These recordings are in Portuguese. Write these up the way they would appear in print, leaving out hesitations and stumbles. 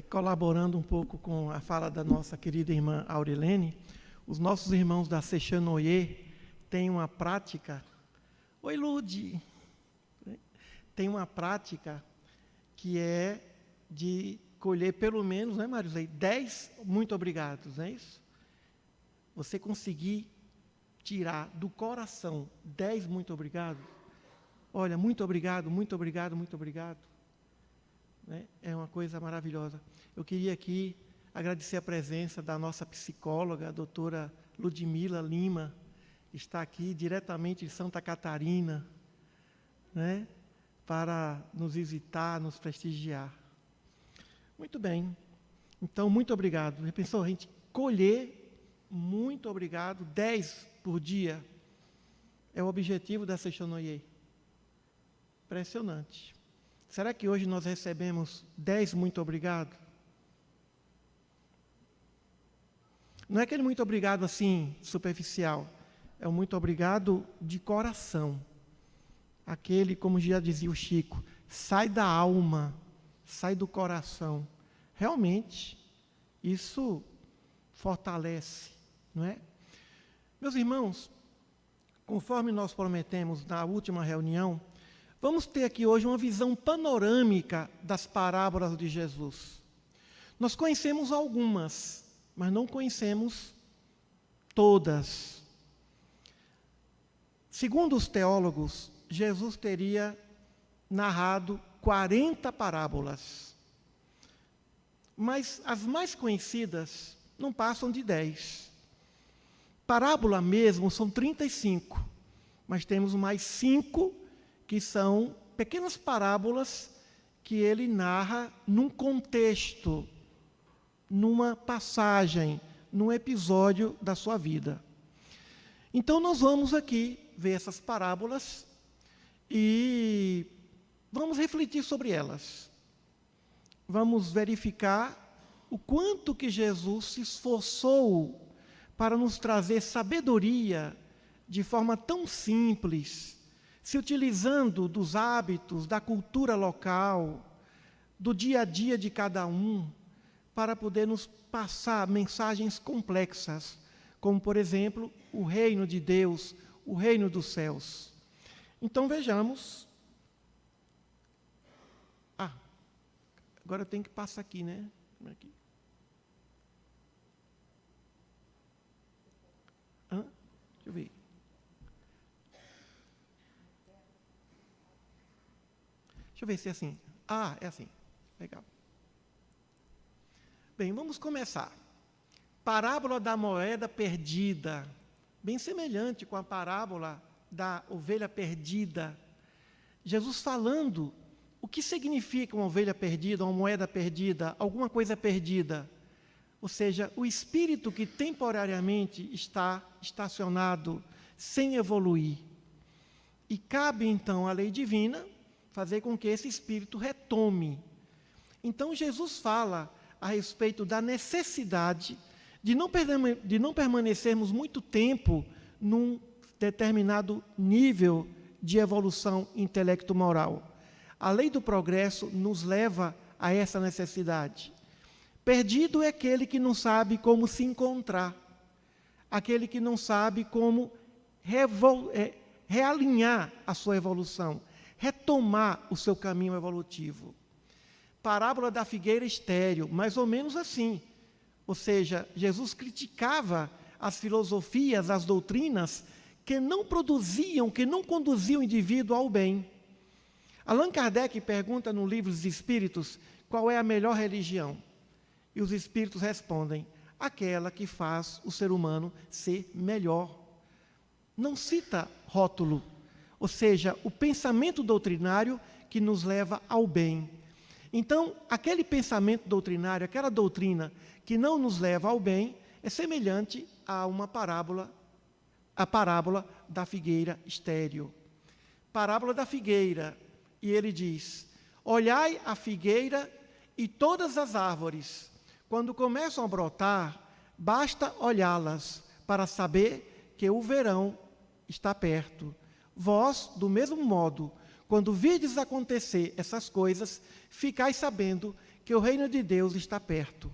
Colaborando um pouco com a fala da nossa querida irmã Aurilene, os nossos irmãos da Sechanoye têm uma prática. Oi, Lude! Tem uma prática que é de colher pelo menos, né, Marilei, 10 muito obrigados, não é isso? Você conseguir tirar do coração 10 muito obrigado. Olha, muito obrigado, muito obrigado, muito obrigado. Né? É uma coisa maravilhosa. Eu queria aqui agradecer a presença da nossa psicóloga, a doutora Ludmila Lima, que está aqui diretamente de Santa Catarina, né? Para nos visitar, nos prestigiar. Muito bem. Então, muito obrigado. Já pensou a gente colher muito obrigado, 10 por dia? É o objetivo da Sechanoye. Impressionante. Será que hoje nós recebemos 10 muito obrigado? Não é aquele muito obrigado assim, superficial. É um muito obrigado de coração. Aquele, como já dizia o Chico, sai da alma, sai do coração. Realmente, isso fortalece, não é? Meus irmãos, conforme nós prometemos na última reunião, vamos ter aqui hoje uma visão panorâmica das parábolas de Jesus. Nós conhecemos algumas, mas não conhecemos todas. Segundo os teólogos, Jesus teria narrado 40 parábolas. Mas as mais conhecidas não passam de 10. Parábola mesmo são 35, mas temos mais 5 que são pequenas parábolas que ele narra num contexto, numa passagem, num episódio da sua vida. Então, nós vamos aqui ver essas parábolas e vamos refletir sobre elas. Vamos verificar o quanto que Jesus se esforçou para nos trazer sabedoria de forma tão simples, se utilizando dos hábitos, da cultura local, do dia a dia de cada um, para poder nos passar mensagens complexas, como, por exemplo, o reino de Deus, o reino dos céus. Então, vejamos. Agora eu tenho que passar aqui, né? Aqui. Deixa eu ver. Deixa eu ver se é assim. É assim. Legal. Bem, vamos começar. Parábola da moeda perdida. Bem semelhante com a parábola da ovelha perdida. Jesus falando o que significa uma ovelha perdida, uma moeda perdida, alguma coisa perdida. Ou seja, o espírito que temporariamente está estacionado, sem evoluir. E cabe, então, à lei divina fazer com que esse espírito retome. Então, Jesus fala a respeito da necessidade de não permanecermos muito tempo num determinado nível de evolução intelecto-moral. A lei do progresso nos leva a essa necessidade. Perdido é aquele que não sabe como se encontrar, aquele que não sabe como realinhar a sua evolução, retomar o seu caminho evolutivo. Parábola da figueira estéril, mais ou menos assim. Ou seja, Jesus criticava as filosofias, as doutrinas que não produziam, que não conduziam o indivíduo ao bem. Allan Kardec pergunta no Livro dos Espíritos qual é a melhor religião. E os Espíritos respondem, aquela que faz o ser humano ser melhor. Não cita rótulo, ou seja, o pensamento doutrinário que nos leva ao bem. Então, aquele pensamento doutrinário, aquela doutrina que não nos leva ao bem, é semelhante a uma parábola, a parábola da figueira estéril. Parábola da figueira, e ele diz, olhai a figueira e todas as árvores, quando começam a brotar, basta olhá-las para saber que o verão está perto. Vós, do mesmo modo, quando virdes acontecer essas coisas, ficais sabendo que o reino de Deus está perto.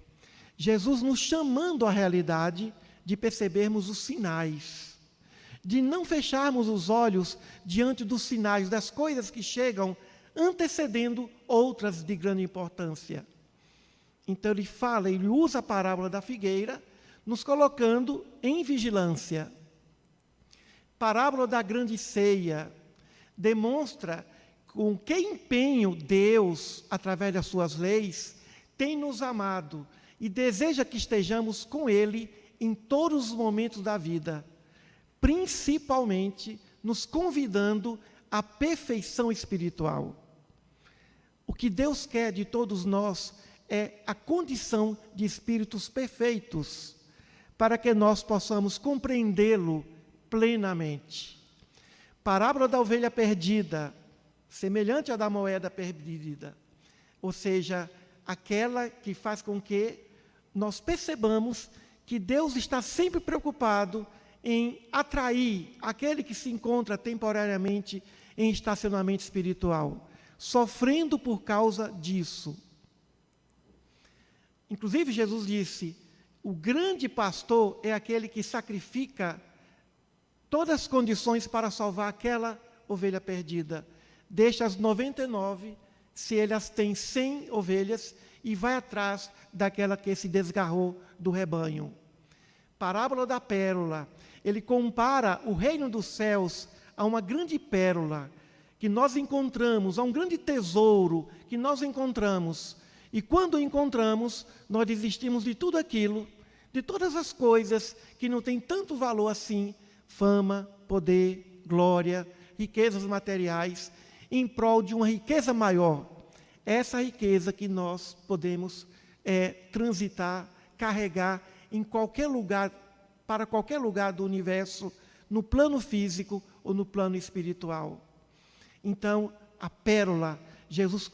Jesus nos chamando à realidade de percebermos os sinais, de não fecharmos os olhos diante dos sinais, das coisas que chegam antecedendo outras de grande importância. Então ele usa a parábola da figueira, nos colocando em vigilância. Parábola da grande ceia demonstra com que empenho Deus, através das suas leis, tem nos amado e deseja que estejamos com Ele em todos os momentos da vida, principalmente nos convidando à perfeição espiritual. O que Deus quer de todos nós é a condição de espíritos perfeitos, para que nós possamos compreendê-lo plenamente. Parábola da ovelha perdida, semelhante à da moeda perdida, ou seja, aquela que faz com que nós percebamos que Deus está sempre preocupado em atrair aquele que se encontra temporariamente em estacionamento espiritual, sofrendo por causa disso. Inclusive, Jesus disse, o grande pastor é aquele que sacrifica todas as condições para salvar aquela ovelha perdida. Deixa as 99, se ele as tem 100 ovelhas, e vai atrás daquela que se desgarrou do rebanho. Parábola da pérola. Ele compara o reino dos céus a uma grande pérola que nós encontramos, a um grande tesouro que nós encontramos. E quando encontramos, nós desistimos de tudo aquilo, de todas as coisas que não têm tanto valor assim, fama, poder, glória, riquezas materiais, em prol de uma riqueza maior. Essa riqueza que nós podemos transitar, carregar em qualquer lugar, para qualquer lugar do universo, no plano físico ou no plano espiritual. Então, a pérola, Jesus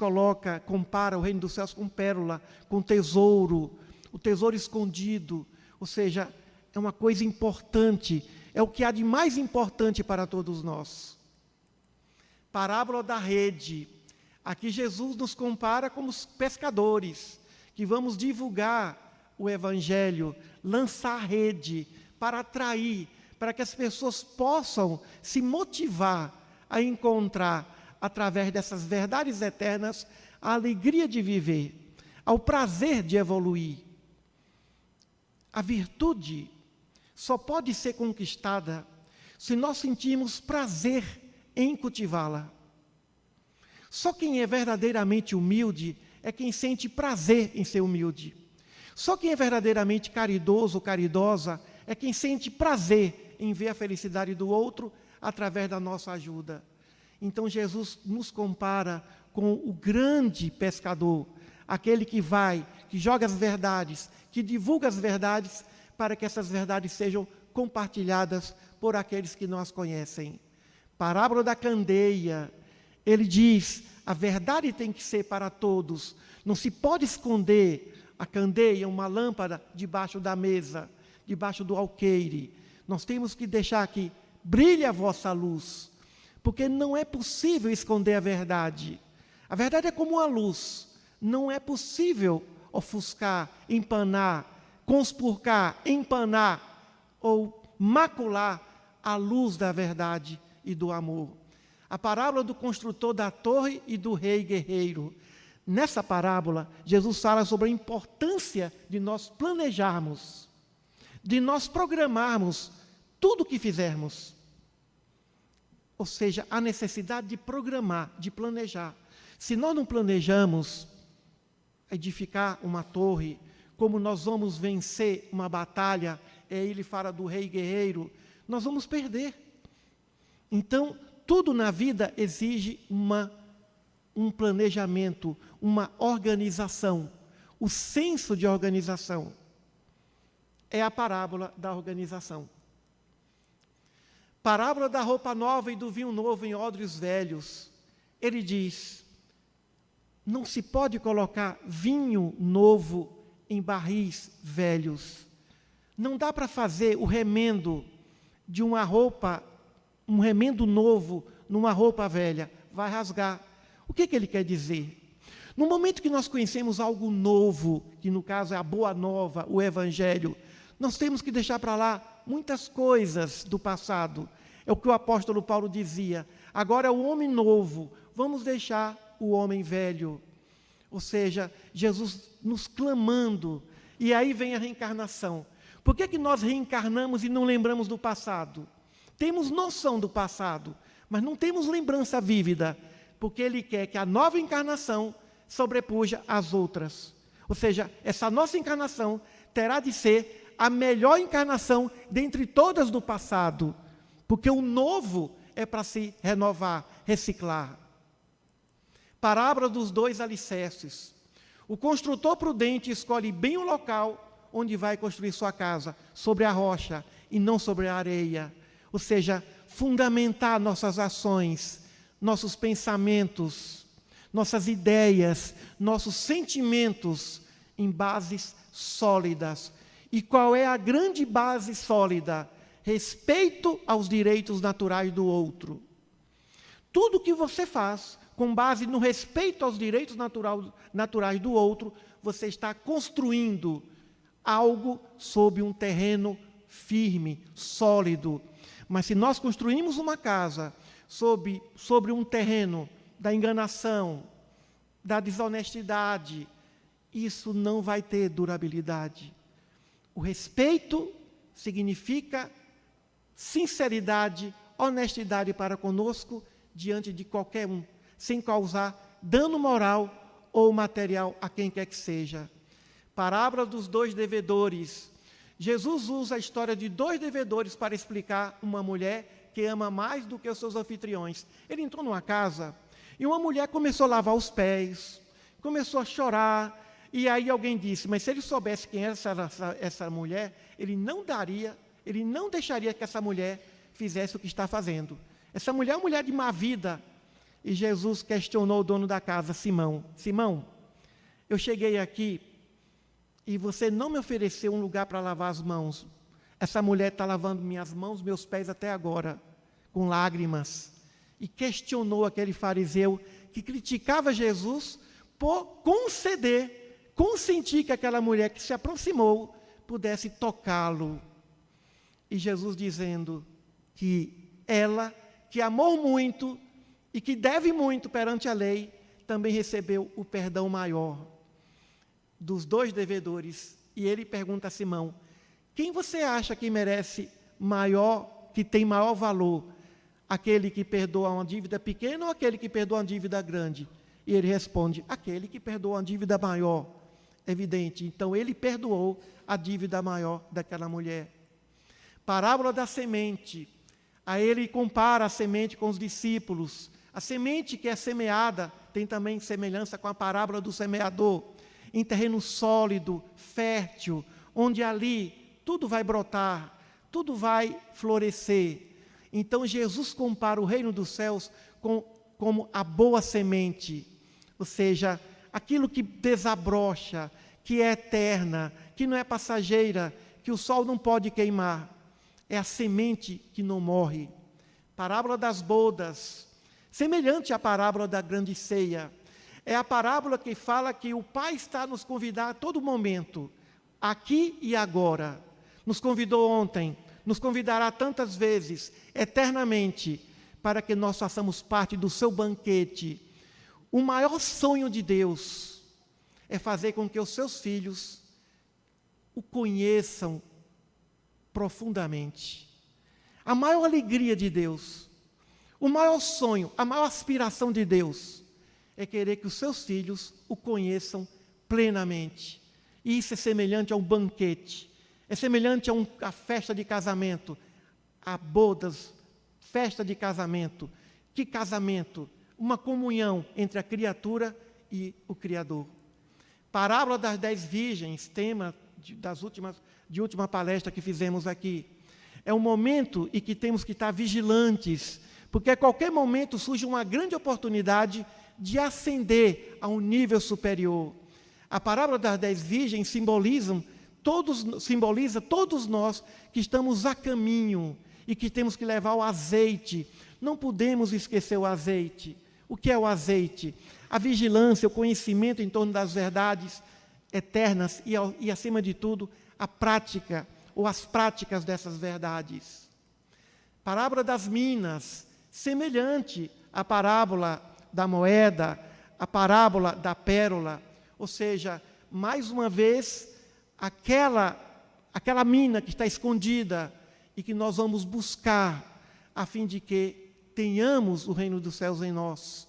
compara o reino dos céus com pérola, com tesouro, o tesouro escondido, ou seja, é uma coisa importante, é o que há de mais importante para todos nós. Parábola da rede. Aqui Jesus nos compara como os pescadores, que vamos divulgar o Evangelho, lançar rede para atrair, para que as pessoas possam se motivar a encontrar, através dessas verdades eternas, a alegria de viver, ao prazer de evoluir. A virtude só pode ser conquistada se nós sentirmos prazer em cultivá-la. Só quem é verdadeiramente humilde é quem sente prazer em ser humilde. Só quem é verdadeiramente caridoso ou caridosa é quem sente prazer em ver a felicidade do outro através da nossa ajuda. Então Jesus nos compara com o grande pescador, aquele que vai, que joga as verdades, que divulga as verdades, para que essas verdades sejam compartilhadas por aqueles que não as conhecem. Parábola da candeia, ele diz, a verdade tem que ser para todos, não se pode esconder a candeia, uma lâmpada, debaixo da mesa, debaixo do alqueire. Nós temos que deixar que brilhe a vossa luz, porque não é possível esconder a verdade. A verdade é como uma luz, não é possível ofuscar, empanar, conspurcar, empanar ou macular a luz da verdade e do amor. A parábola do construtor da torre e do rei guerreiro. Nessa parábola, Jesus fala sobre a importância de nós planejarmos, de nós programarmos tudo o que fizermos. Ou seja, a necessidade de programar, de planejar. Se nós não planejamos edificar uma torre, como nós vamos vencer uma batalha, ele fala do rei guerreiro, nós vamos perder. Então, tudo na vida exige um planejamento, uma organização. O senso de organização é a parábola da organização. Parábola da roupa nova e do vinho novo em odres velhos. Ele diz, não se pode colocar vinho novo em barris velhos. Não dá para fazer o remendo de uma roupa, um remendo novo numa roupa velha. Vai rasgar. O que ele quer dizer? No momento que nós conhecemos algo novo, que no caso é a boa nova, o Evangelho, nós temos que deixar para lá muitas coisas do passado. É o que o apóstolo Paulo dizia. Agora é o homem novo, vamos deixar o homem velho. Ou seja, Jesus nos clamando. E aí vem a reencarnação. Por que nós reencarnamos e não lembramos do passado? Temos noção do passado, mas não temos lembrança vívida, porque Ele quer que a nova encarnação sobrepuja as outras. Ou seja, essa nossa encarnação terá de ser a melhor encarnação dentre todas do passado, porque o novo é para se renovar, reciclar. Parábola dos 2 alicerces. O construtor prudente escolhe bem o local onde vai construir sua casa, sobre a rocha e não sobre a areia. Ou seja, fundamentar nossas ações, nossos pensamentos, nossas ideias, nossos sentimentos em bases sólidas. E qual é a grande base sólida? Respeito aos direitos naturais do outro. Tudo que você faz com base no respeito aos direitos naturais do outro, você está construindo algo sob um terreno firme, sólido. Mas se nós construímos uma casa sobre um terreno da enganação, da desonestidade, isso não vai ter durabilidade. O respeito significa sinceridade, honestidade para conosco, diante de qualquer um, sem causar dano moral ou material a quem quer que seja. Parábola dos 2 devedores. Jesus usa a história de 2 devedores para explicar uma mulher que ama mais do que os seus anfitriões. Ele entrou numa casa e uma mulher começou a lavar os pés, começou a chorar, e aí alguém disse, mas se ele soubesse quem era essa mulher, ele não deixaria que essa mulher fizesse o que está fazendo. Essa mulher é uma mulher de má vida. E Jesus questionou o dono da casa, Simão, eu cheguei aqui e você não me ofereceu um lugar para lavar as mãos. Essa mulher está lavando minhas mãos, meus pés até agora, com lágrimas. E questionou aquele fariseu que criticava Jesus por consentir que aquela mulher que se aproximou pudesse tocá-lo. E Jesus dizendo que ela, que amou muito e que deve muito perante a lei, também recebeu o perdão maior dos 2 devedores. E ele pergunta a Simão, quem você acha que merece maior, que tem maior valor? Aquele que perdoa uma dívida pequena ou aquele que perdoa uma dívida grande? E ele responde, aquele que perdoa uma dívida maior. Evidente, então ele perdoou a dívida maior daquela mulher. Parábola da semente. Aí ele compara a semente com os discípulos. A semente que é semeada tem também semelhança com a parábola do semeador. Em terreno sólido, fértil, onde ali tudo vai brotar, tudo vai florescer. Então Jesus compara o reino dos céus como a boa semente, ou seja, aquilo que desabrocha, que é eterna, que não é passageira, que o sol não pode queimar. É a semente que não morre. Parábola das bodas, semelhante à parábola da grande ceia. É a parábola que fala que o Pai está a nos convidar a todo momento, aqui e agora. Nos convidou ontem, nos convidará tantas vezes, eternamente, para que nós façamos parte do seu banquete. O maior sonho de Deus é fazer com que os seus filhos o conheçam profundamente. A maior alegria de Deus, o maior sonho, a maior aspiração de Deus é querer que os seus filhos o conheçam plenamente. E isso é semelhante a um banquete, é semelhante a festa de casamento, a bodas, festa de casamento. Que casamento? Uma comunhão entre a criatura e o Criador. Parábola das 10 virgens, tema de última palestra que fizemos aqui. É um momento em que temos que estar vigilantes, porque a qualquer momento surge uma grande oportunidade de ascender a um nível superior. A parábola das 10 virgens simboliza todos nós que estamos a caminho e que temos que levar o azeite. Não podemos esquecer o azeite. O que é o azeite? a vigilância, o conhecimento em torno das verdades eternas e acima de tudo, a prática ou as práticas dessas verdades. Parábola das minas, semelhante à parábola da moeda, a parábola da pérola, ou seja, mais uma vez, aquela mina que está escondida e que nós vamos buscar a fim de que tenhamos o reino dos céus em nós.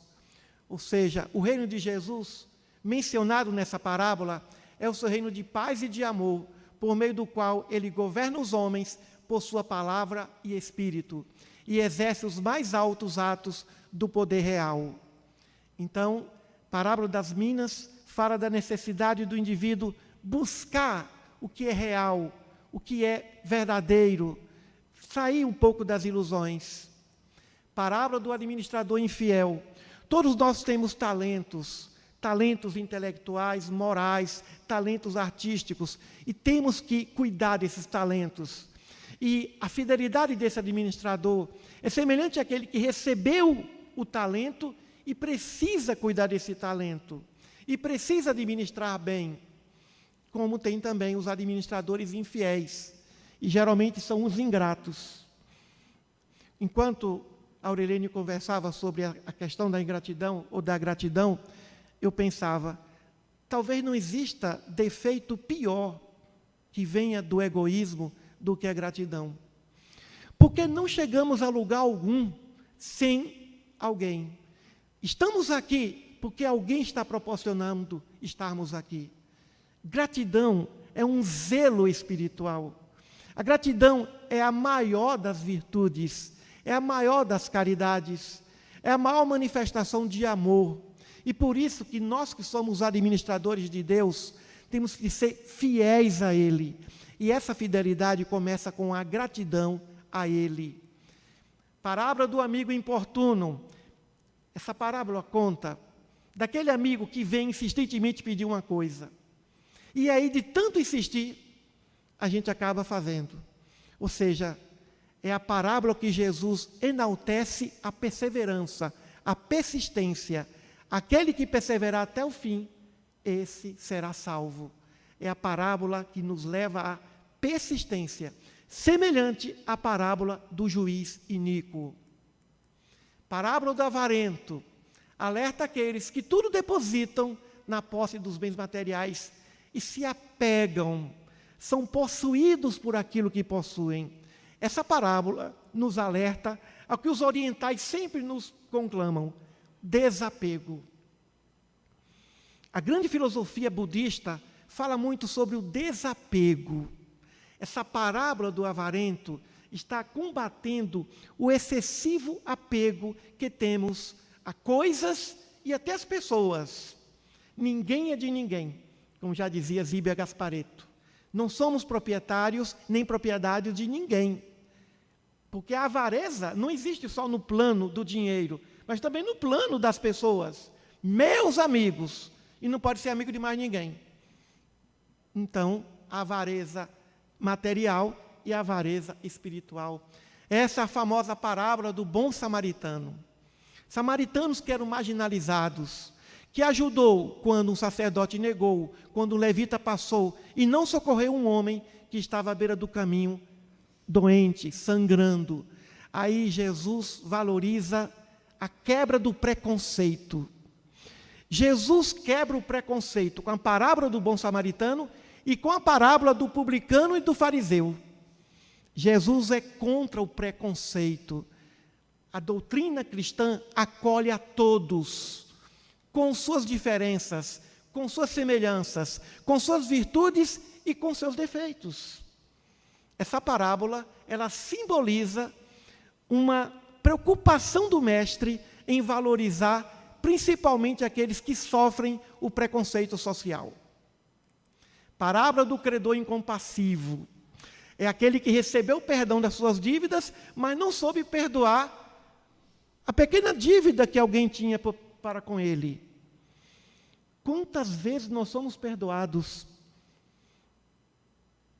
Ou seja, o reino de Jesus, mencionado nessa parábola, é o seu reino de paz e de amor, por meio do qual ele governa os homens por sua palavra e espírito, e exerce os mais altos atos do poder real. Então, a parábola das minas fala da necessidade do indivíduo buscar o que é real, o que é verdadeiro, sair um pouco das ilusões. Parábola do administrador infiel. Todos nós temos talentos intelectuais, morais, talentos artísticos, e temos que cuidar desses talentos. E a fidelidade desse administrador é semelhante àquele que recebeu o talento e precisa cuidar desse talento, e precisa administrar bem, como tem também os administradores infiéis, e geralmente são os ingratos. Enquanto Aurelene conversava sobre a questão da ingratidão ou da gratidão, eu pensava, talvez não exista defeito pior que venha do egoísmo do que a gratidão. Porque não chegamos a lugar algum sem alguém. Estamos aqui porque alguém está proporcionando estarmos aqui. Gratidão é um zelo espiritual. A gratidão é a maior das virtudes, é a maior das caridades, é a maior manifestação de amor. E por isso que nós que somos administradores de Deus, temos que ser fiéis a Ele. E essa fidelidade começa com a gratidão a Ele. Parábola do amigo importuno. Essa parábola conta daquele amigo que vem insistentemente pedir uma coisa. E aí, de tanto insistir, a gente acaba fazendo. Ou seja, é a parábola que Jesus enaltece a perseverança, a persistência. Aquele que perseverar até o fim, esse será salvo. É a parábola que nos leva à persistência, semelhante à parábola do juiz iníquo. Parábola do avarento, alerta aqueles que tudo depositam na posse dos bens materiais e se apegam, são possuídos por aquilo que possuem. Essa parábola nos alerta ao que os orientais sempre nos conclamam: desapego. A grande filosofia budista fala muito sobre o desapego. Essa parábola do avarento está combatendo o excessivo apego que temos a coisas e até as pessoas. Ninguém é de ninguém, como já dizia Zíbia Gasparetto. Não somos proprietários nem propriedade de ninguém. Porque a avareza não existe só no plano do dinheiro, mas também no plano das pessoas. Meus amigos, e não pode ser amigo de mais ninguém. Então, a avareza material e a avareza espiritual. Essa é a famosa parábola do bom samaritano. Samaritanos que eram marginalizados, que ajudou quando um sacerdote negou, quando um levita passou e não socorreu um homem que estava à beira do caminho, doente, sangrando. Aí Jesus valoriza a quebra do preconceito. Jesus quebra o preconceito com a parábola do bom samaritano e com a parábola do publicano e do fariseu. Jesus é contra o preconceito. A doutrina cristã acolhe a todos, com suas diferenças, com suas semelhanças, com suas virtudes e com seus defeitos. Essa parábola, ela simboliza uma preocupação do mestre em valorizar principalmente aqueles que sofrem o preconceito social. Parábola do credor incompassivo. É aquele que recebeu o perdão das suas dívidas, mas não soube perdoar a pequena dívida que alguém tinha para com ele. Quantas vezes nós somos perdoados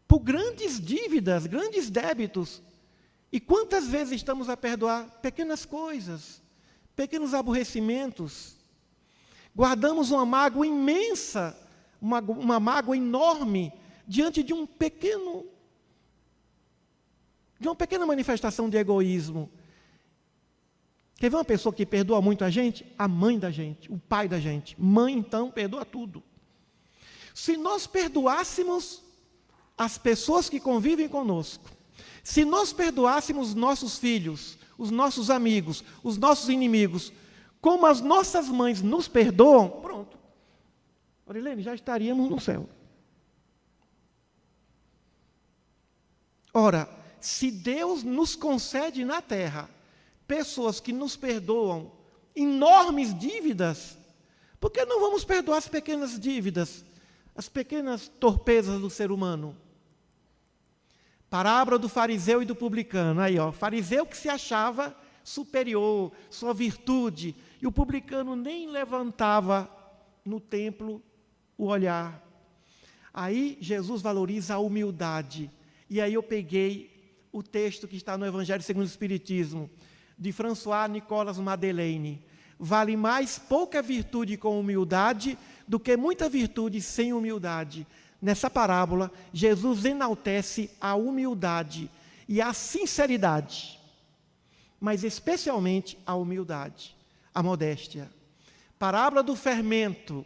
por grandes dívidas, grandes débitos, e quantas vezes estamos a perdoar pequenas coisas, pequenos aborrecimentos? Guardamos uma mágoa imensa, uma mágoa enorme, diante de uma pequena manifestação de egoísmo. Quer ver uma pessoa que perdoa muito a gente? A mãe da gente, o pai da gente. Mãe, então, perdoa tudo. Se nós perdoássemos as pessoas que convivem conosco, se nós perdoássemos os nossos filhos, os nossos amigos, os nossos inimigos, como as nossas mães nos perdoam, pronto. Orilene, já estaríamos no céu. Ora, se Deus nos concede na terra pessoas que nos perdoam enormes dívidas, por que não vamos perdoar as pequenas dívidas, as pequenas torpezas do ser humano? Parábola do fariseu e do publicano. Aí, fariseu que se achava superior, sua virtude, e o publicano nem levantava no templo o olhar. Aí Jesus valoriza a humildade. E aí eu peguei o texto que está no Evangelho segundo o Espiritismo, de François Nicolas Madeleine. Vale mais pouca virtude com humildade do que muita virtude sem humildade. Nessa parábola, Jesus enaltece a humildade e a sinceridade, mas especialmente a humildade, a modéstia. Parábola do fermento.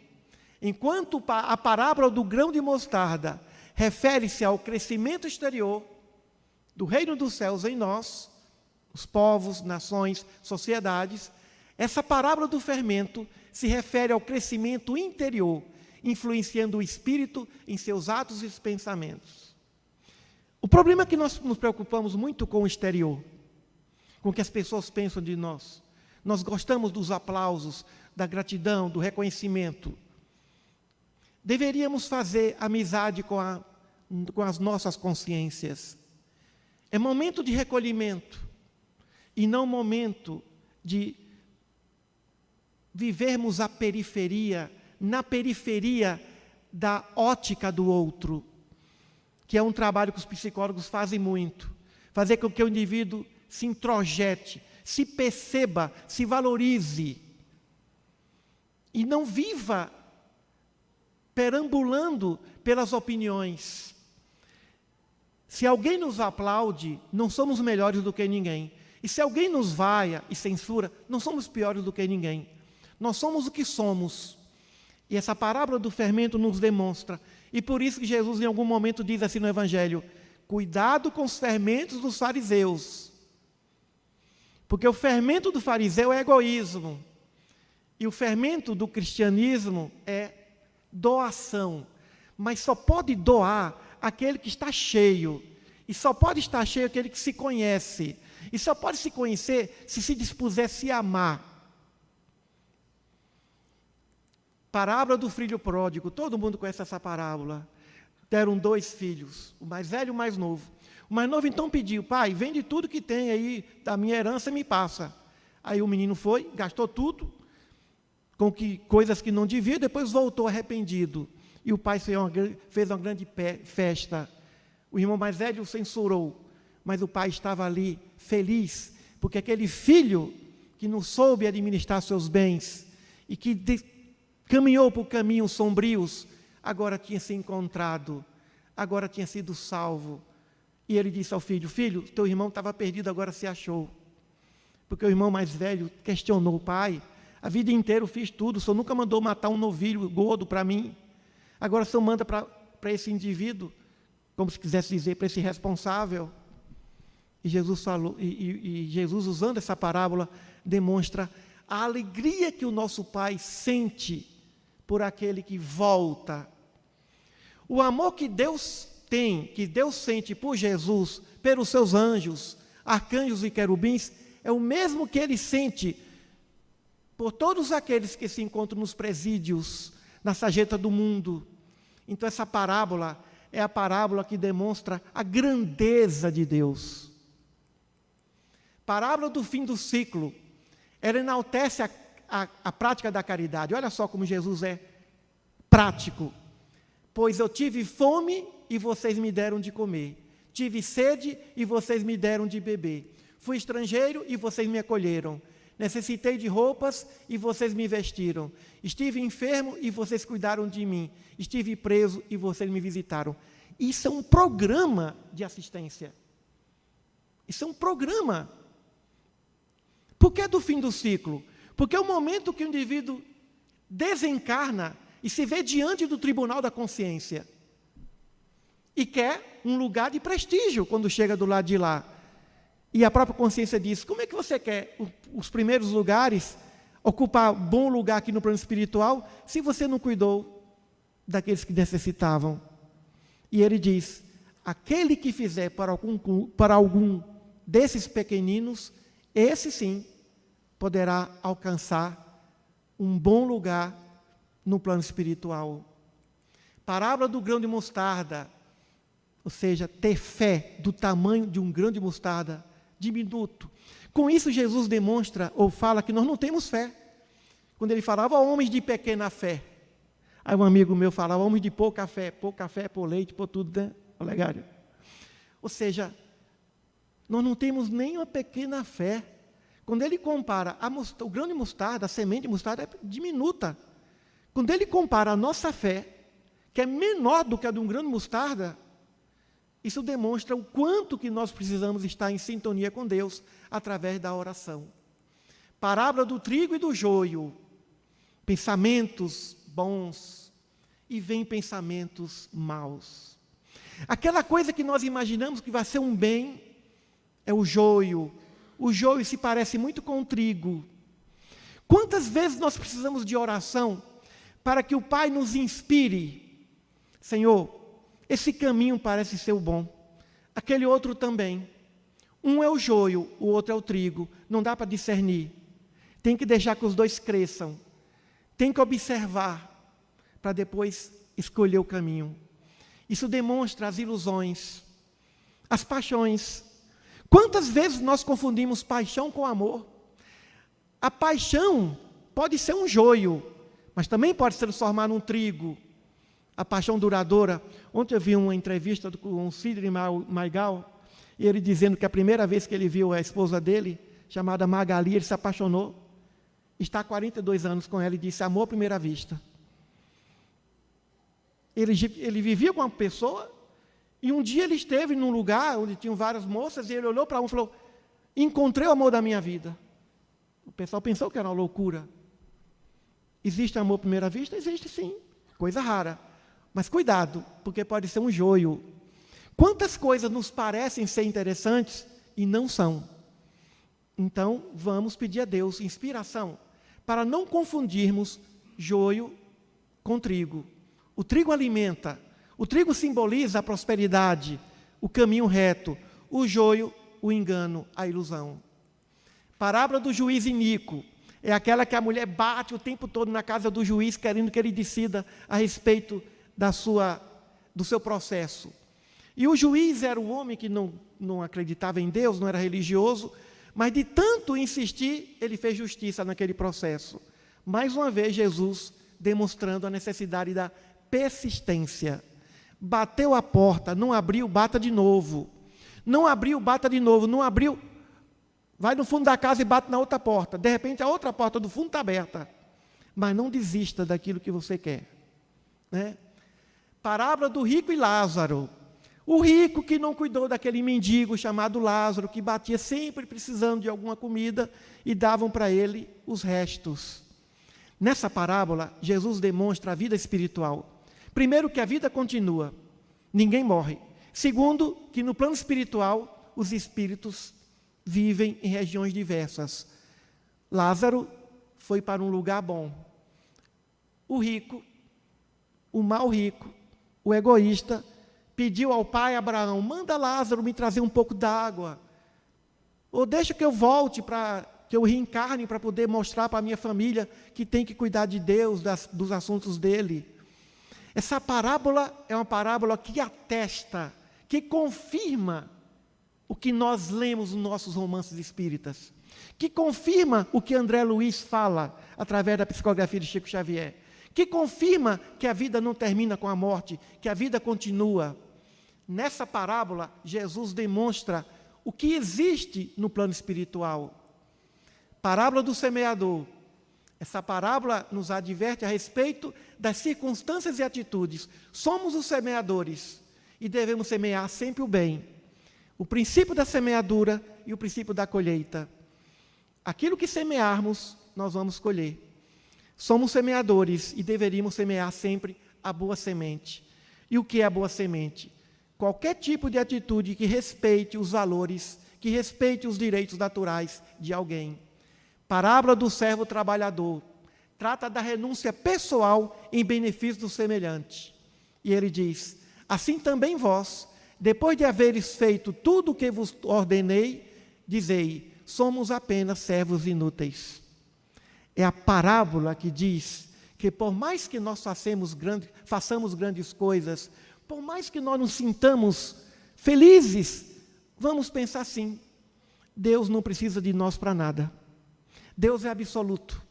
Enquanto a parábola do grão de mostarda refere-se ao crescimento exterior do reino dos céus em nós, os povos, nações, sociedades, essa parábola do fermento se refere ao crescimento interior, influenciando o espírito em seus atos e pensamentos. O problema é que nós nos preocupamos muito com o exterior, com o que as pessoas pensam de nós. Nós gostamos dos aplausos, da gratidão, do reconhecimento. Deveríamos fazer amizade com as nossas consciências. É momento de recolhimento e não momento de vivermos a periferia, na periferia da ótica do outro, que é um trabalho que os psicólogos fazem muito. Fazer com que o indivíduo se introjete, se perceba, se valorize e não viva perambulando pelas opiniões. Se alguém nos aplaude, não somos melhores do que ninguém. E se alguém nos vaia e censura, não somos piores do que ninguém. Nós somos o que somos. E essa parábola do fermento nos demonstra. E por isso que Jesus em algum momento diz assim no Evangelho: cuidado com os fermentos dos fariseus. Porque o fermento do fariseu é egoísmo. E o fermento do cristianismo é doação. Mas só pode doar aquele que está cheio. E só pode estar cheio aquele que se conhece. E só pode se conhecer se dispuser a se amar. Parábola do filho pródigo. Todo mundo conhece essa parábola. Deram 2 filhos, o mais velho e o mais novo. O mais novo então pediu: pai, vende tudo que tem aí da minha herança e me passa. Aí o menino foi, gastou tudo, com coisas que não devia, depois voltou arrependido. E o pai fez uma grande festa. O irmão mais velho o censurou, mas o pai estava ali feliz, porque aquele filho que não soube administrar seus bens e que caminhou por caminhos sombrios, agora tinha se encontrado, agora tinha sido salvo. E ele disse ao filho: filho, teu irmão estava perdido, agora se achou. Porque o irmão mais velho questionou o pai: a vida inteira eu fiz tudo, o senhor nunca mandou matar um novilho gordo para mim. Agora o senhor manda para esse indivíduo, como se quisesse dizer, para esse responsável. E Jesus falou, e Jesus, usando essa parábola, demonstra a alegria que o nosso Pai sente por aquele que volta. O amor que Deus tem, que Deus sente por Jesus, pelos seus anjos, arcanjos e querubins, é o mesmo que Ele sente por todos aqueles que se encontram nos presídios, na sarjeta do mundo. Então essa parábola é a parábola que demonstra a grandeza de Deus. Parábola do fim do ciclo. Ela enaltece a prática da caridade. Olha só como Jesus é prático. Pois eu tive fome e vocês me deram de comer. Tive sede e vocês me deram de beber. Fui estrangeiro e vocês me acolheram. Necessitei de roupas e vocês me vestiram. Estive enfermo e vocês cuidaram de mim. Estive preso e vocês me visitaram. Isso é um programa de assistência. Isso é um programa. Por que do fim do ciclo? Porque é o momento que o indivíduo desencarna e se vê diante do tribunal da consciência. E quer um lugar de prestígio quando chega do lado de lá. E a própria consciência diz, como é que você quer os primeiros lugares, ocupar bom lugar aqui no plano espiritual, se você não cuidou daqueles que necessitavam? E ele diz, aquele que fizer para algum desses pequeninos, esse sim poderá alcançar um bom lugar no plano espiritual. Parábola do grão de mostarda, ou seja, ter fé do tamanho de um grão de mostarda, diminuto. Com isso, Jesus demonstra ou fala que nós não temos fé. Quando ele falava, homens de pequena fé. Aí um amigo meu falava, homens de pouca fé, por leite, por tudo, né? Olegário. Ou seja, nós não temos nem uma pequena fé. Quando ele compara o grão de mostarda, a semente de mostarda é diminuta. Quando ele compara a nossa fé, que é menor do que a de um grão de mostarda, isso demonstra o quanto que nós precisamos estar em sintonia com Deus através da oração. Parábola do trigo e do joio. Pensamentos bons e vem pensamentos maus. Aquela coisa que nós imaginamos que vai ser um bem é o joio. O joio se parece muito com o trigo. Quantas vezes nós precisamos de oração para que o Pai nos inspire? Senhor, esse caminho parece ser o bom, aquele outro também. Um é o joio, o outro é o trigo. Não dá para discernir. Tem que deixar que os dois cresçam. Tem que observar para depois escolher o caminho. Isso demonstra as ilusões, as paixões. Quantas vezes nós confundimos paixão com amor? A paixão pode ser um joio, mas também pode se transformar num trigo. A paixão duradoura. Ontem eu vi uma entrevista com o Sidney Maigal, e ele dizendo que a primeira vez que ele viu a esposa dele, chamada Magali, ele se apaixonou. Está há 42 anos com ela e disse, amor à primeira vista. Ele vivia com uma pessoa, e um dia ele esteve num lugar onde tinham várias moças, e ele olhou para uma e falou, encontrei o amor da minha vida. O pessoal pensou que era uma loucura. Existe amor à primeira vista? Existe sim, coisa rara. Mas cuidado, porque pode ser um joio. Quantas coisas nos parecem ser interessantes e não são. Então, vamos pedir a Deus inspiração para não confundirmos joio com trigo. O trigo alimenta, o trigo simboliza a prosperidade, o caminho reto. O joio, o engano, a ilusão. Parábola do juiz iníquo. É aquela que a mulher bate o tempo todo na casa do juiz, querendo que ele decida a respeito do seu processo. E o juiz era o homem que não acreditava em Deus, não era religioso, mas de tanto insistir, ele fez justiça naquele processo. Mais uma vez, Jesus demonstrando a necessidade da persistência. Bateu a porta, não abriu, bata de novo. Não abriu, bata de novo. Não abriu, vai no fundo da casa e bate na outra porta. De repente, a outra porta do fundo está aberta. Mas não desista daquilo que você quer. Né? Parábola do rico e Lázaro. O rico que não cuidou daquele mendigo chamado Lázaro, que batia sempre precisando de alguma comida e davam para ele os restos. Nessa parábola, Jesus demonstra a vida espiritual. Primeiro, que a vida continua, ninguém morre. Segundo, que no plano espiritual, os espíritos vivem em regiões diversas. Lázaro foi para um lugar bom. O rico, o mau rico, o egoísta, pediu ao pai Abraão, manda Lázaro me trazer um pouco d'água, ou deixa que eu volte, que eu reencarne para poder mostrar para a minha família que tem que cuidar de Deus, dos assuntos dele. Essa parábola é uma parábola que atesta, que confirma o que nós lemos nos nossos romances espíritas, que confirma o que André Luiz fala através da psicografia de Chico Xavier, que confirma que a vida não termina com a morte, que a vida continua. Nessa parábola, Jesus demonstra o que existe no plano espiritual. Parábola do semeador. Essa parábola nos adverte a respeito das circunstâncias e atitudes. Somos os semeadores e devemos semear sempre o bem. O princípio da semeadura e o princípio da colheita. Aquilo que semearmos, nós vamos colher. Somos semeadores e deveríamos semear sempre a boa semente. E o que é a boa semente? Qualquer tipo de atitude que respeite os valores, que respeite os direitos naturais de alguém. Parábola do servo trabalhador. Trata da renúncia pessoal em benefício do semelhante. E ele diz: assim também vós, depois de haveres feito tudo o que vos ordenei, dizei: somos apenas servos inúteis. É a parábola que diz que por mais que nós façamos grandes coisas, por mais que nós nos sintamos felizes, vamos pensar assim: Deus não precisa de nós para nada. Deus é absoluto.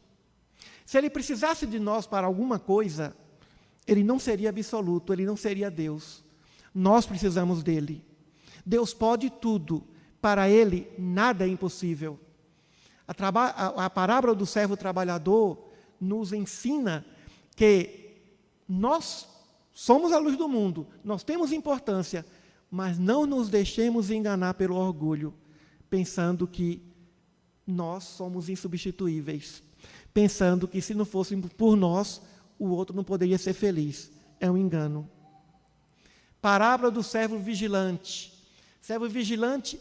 Se Ele precisasse de nós para alguma coisa, Ele não seria absoluto, Ele não seria Deus. Nós precisamos dEle. Deus pode tudo, para Ele nada é impossível. A parábola do servo trabalhador nos ensina que nós somos a luz do mundo, nós temos importância, mas não nos deixemos enganar pelo orgulho, pensando que nós somos insubstituíveis, pensando que se não fosse por nós, o outro não poderia ser feliz. É um engano. Parábola do servo vigilante. Servo vigilante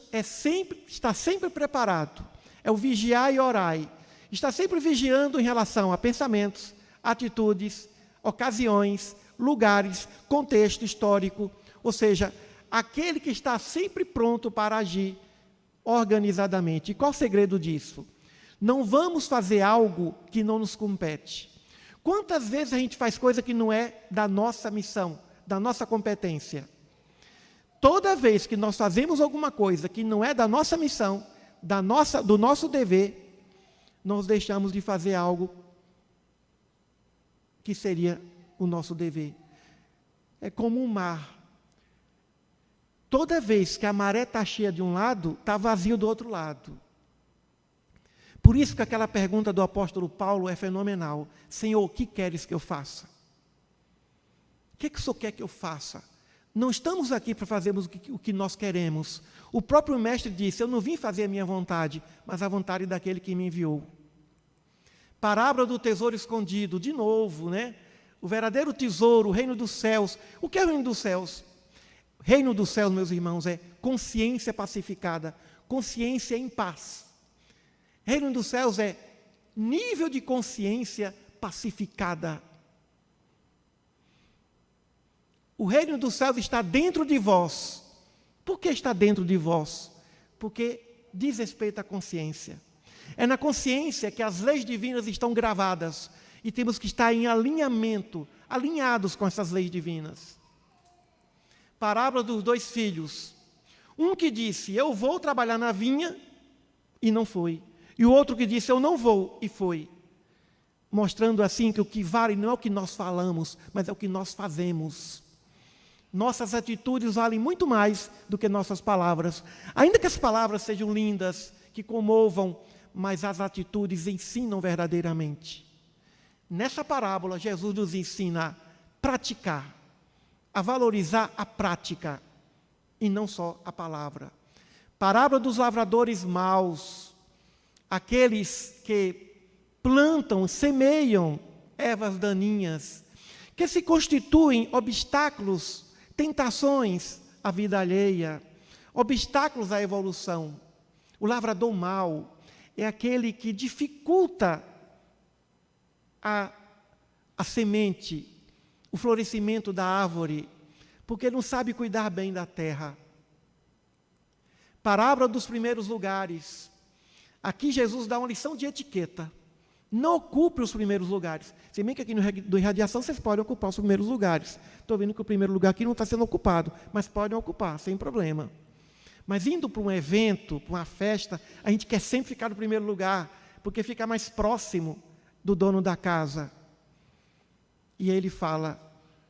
está sempre preparado. É o vigiar e orai. Está sempre vigiando em relação a pensamentos, atitudes, ocasiões, lugares, contexto histórico. Ou seja, aquele que está sempre pronto para agir organizadamente. E qual o segredo disso? Não vamos fazer algo que não nos compete. Quantas vezes a gente faz coisa que não é da nossa missão, da nossa competência? Toda vez que nós fazemos alguma coisa que não é da nossa missão, do nosso dever, nós deixamos de fazer algo que seria o nosso dever. É como um mar. Toda vez que a maré está cheia de um lado, está vazio do outro lado. Por isso que aquela pergunta do apóstolo Paulo é fenomenal. Senhor, o que queres que eu faça? O que o Senhor quer que eu faça? Não estamos aqui para fazermos o que nós queremos. O próprio mestre disse: eu não vim fazer a minha vontade, mas a vontade daquele que me enviou. Parábola do tesouro escondido, de novo, né? O verdadeiro tesouro, o reino dos céus. O que é o reino dos céus? Reino dos céus, meus irmãos, é consciência pacificada, consciência em paz. Reino dos céus é nível de consciência pacificada. O reino dos céus está dentro de vós. Por que está dentro de vós? Porque diz respeito à consciência. É na consciência que as leis divinas estão gravadas e temos que estar em alinhamento, alinhados com essas leis divinas. Parábola dos dois filhos. Um que disse: eu vou trabalhar na vinha, e não foi. E o outro que disse: eu não vou, e foi. Mostrando assim que o que vale não é o que nós falamos, mas é o que nós fazemos. Nossas atitudes valem muito mais do que nossas palavras. Ainda que as palavras sejam lindas, que comovam, mas as atitudes ensinam verdadeiramente. Nessa parábola, Jesus nos ensina a praticar, a valorizar a prática e não só a palavra. Parábola dos lavradores maus, aqueles que plantam, semeiam ervas daninhas, que se constituem obstáculos, tentações à vida alheia, obstáculos à evolução. O lavrador mau é aquele que dificulta a semente, o florescimento da árvore, porque não sabe cuidar bem da terra. Parábola dos primeiros lugares. Aqui Jesus dá uma lição de etiqueta. Não ocupe os primeiros lugares. Se bem que aqui no Irradiação vocês podem ocupar os primeiros lugares. Estou vendo que o primeiro lugar aqui não está sendo ocupado, mas podem ocupar, sem problema. Mas indo para um evento, para uma festa, a gente quer sempre ficar no primeiro lugar, porque fica mais próximo do dono da casa. E ele fala: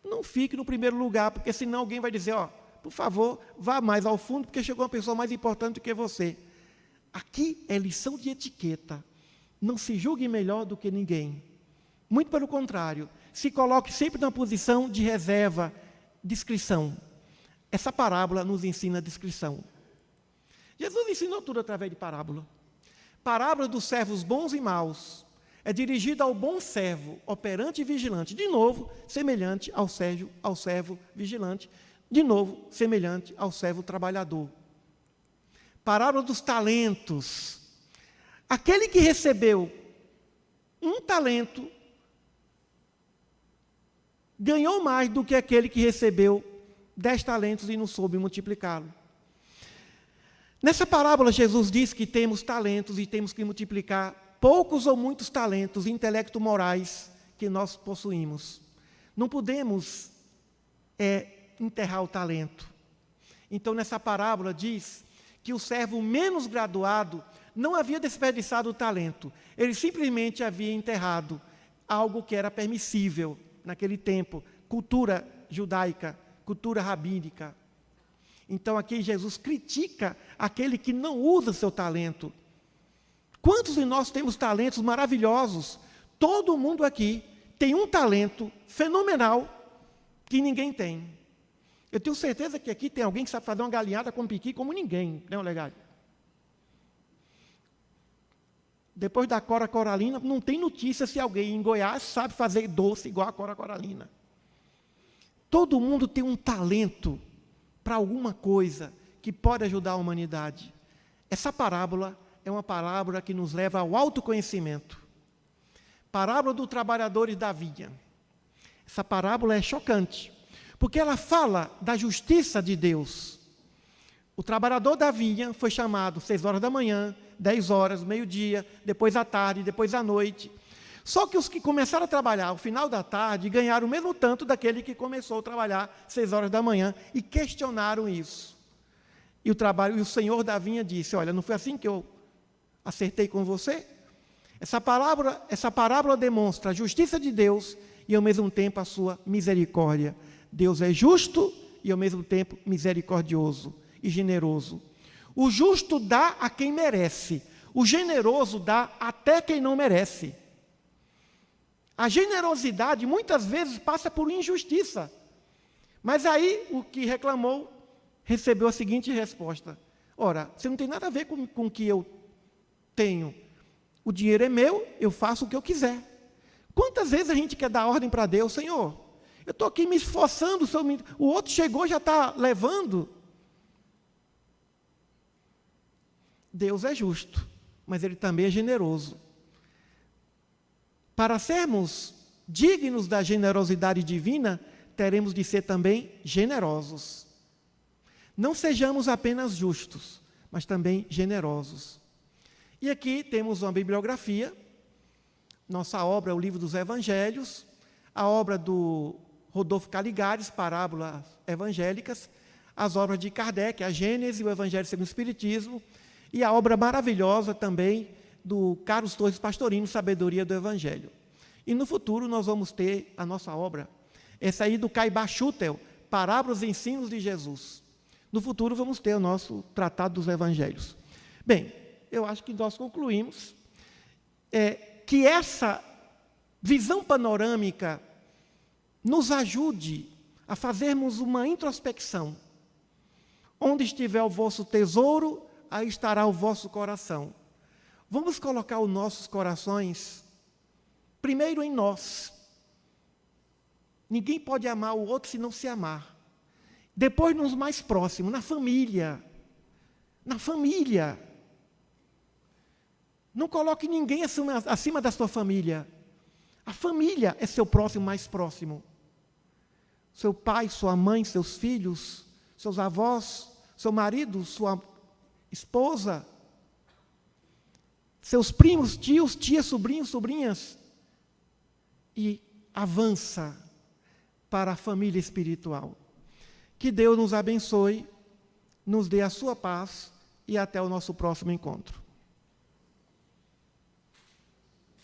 não fique no primeiro lugar, porque senão alguém vai dizer: ó, por favor, vá mais ao fundo, porque chegou uma pessoa mais importante do que você. Aqui é lição de etiqueta. Não se julgue melhor do que ninguém. Muito pelo contrário, se coloque sempre numa posição de reserva, discrição. Essa parábola nos ensina discrição. Jesus ensinou tudo através de parábola. Parábola dos servos bons e maus é dirigida ao bom servo, operante e vigilante. De novo, semelhante ao servo vigilante. De novo, semelhante ao servo trabalhador. Parábola dos talentos. Aquele que recebeu um talento ganhou mais do que aquele que recebeu 10 talentos e não soube multiplicá-lo. Nessa parábola, Jesus diz que temos talentos e temos que multiplicar poucos ou muitos talentos intelecto-morais que nós possuímos. Não podemos enterrar o talento. Então, nessa parábola, diz que o servo menos graduado não havia desperdiçado o talento. Ele simplesmente havia enterrado algo que era permissível naquele tempo, cultura judaica, cultura rabínica. Então, aqui Jesus critica aquele que não usa seu talento. Quantos de nós temos talentos maravilhosos? Todo mundo aqui tem um talento fenomenal que ninguém tem. Eu tenho certeza que aqui tem alguém que sabe fazer uma galinhada com piqui como ninguém, né, Olegário? Depois da Cora Coralina, não tem notícia se alguém em Goiás sabe fazer doce igual a Cora Coralina. Todo mundo tem um talento para alguma coisa que pode ajudar a humanidade. Essa parábola é uma parábola que nos leva ao autoconhecimento. Parábola dos trabalhadores da vinha. Essa parábola é chocante, porque ela fala da justiça de Deus. O trabalhador da vinha foi chamado 6 horas da manhã, 10 horas, meio-dia, depois à tarde, depois à noite. Só que os que começaram a trabalhar ao final da tarde ganharam o mesmo tanto daquele que começou a trabalhar 6 horas da manhã e questionaram isso. E o senhor da vinha disse: olha, não foi assim que eu acertei com você? Essa parábola demonstra a justiça de Deus e ao mesmo tempo a sua misericórdia. Deus é justo e ao mesmo tempo misericordioso e generoso. O justo dá a quem merece, o generoso dá até quem não merece. A generosidade muitas vezes passa por injustiça. Mas aí o que reclamou recebeu a seguinte resposta: ora, você não tem nada a ver com o que eu tenho. O dinheiro é meu, eu faço o que eu quiser. Quantas vezes a gente quer dar ordem para Deus? Senhor, eu estou aqui me esforçando, o outro chegou e já está levando. Deus é justo, mas Ele também é generoso. Para sermos dignos da generosidade divina, teremos de ser também generosos. Não sejamos apenas justos, mas também generosos. E aqui temos uma bibliografia. Nossa obra é o Livro dos Evangelhos, a obra do Rodolfo Caligares, Parábolas Evangélicas, as obras de Kardec, a Gênese e o Evangelho segundo o Espiritismo, e a obra maravilhosa também do Carlos Torres Pastorino, Sabedoria do Evangelho. E no futuro nós vamos ter a nossa obra, essa aí do Caibá Schutel, Parábolas e Ensinos de Jesus. No futuro vamos ter o nosso Tratado dos Evangelhos. Bem, eu acho que nós concluímos que essa visão panorâmica nos ajude a fazermos uma introspecção. Onde estiver o vosso tesouro, aí estará o vosso coração. Vamos colocar os nossos corações primeiro em nós. Ninguém pode amar o outro se não se amar. Depois nos mais próximos, na família. Na família. Não coloque ninguém acima da sua família. A família é seu próximo mais próximo. Seu pai, sua mãe, seus filhos, seus avós, seu marido, sua esposa, seus primos, tios, tias, sobrinhos, sobrinhas. E avança para a família espiritual. Que Deus nos abençoe, nos dê a sua paz e até o nosso próximo encontro.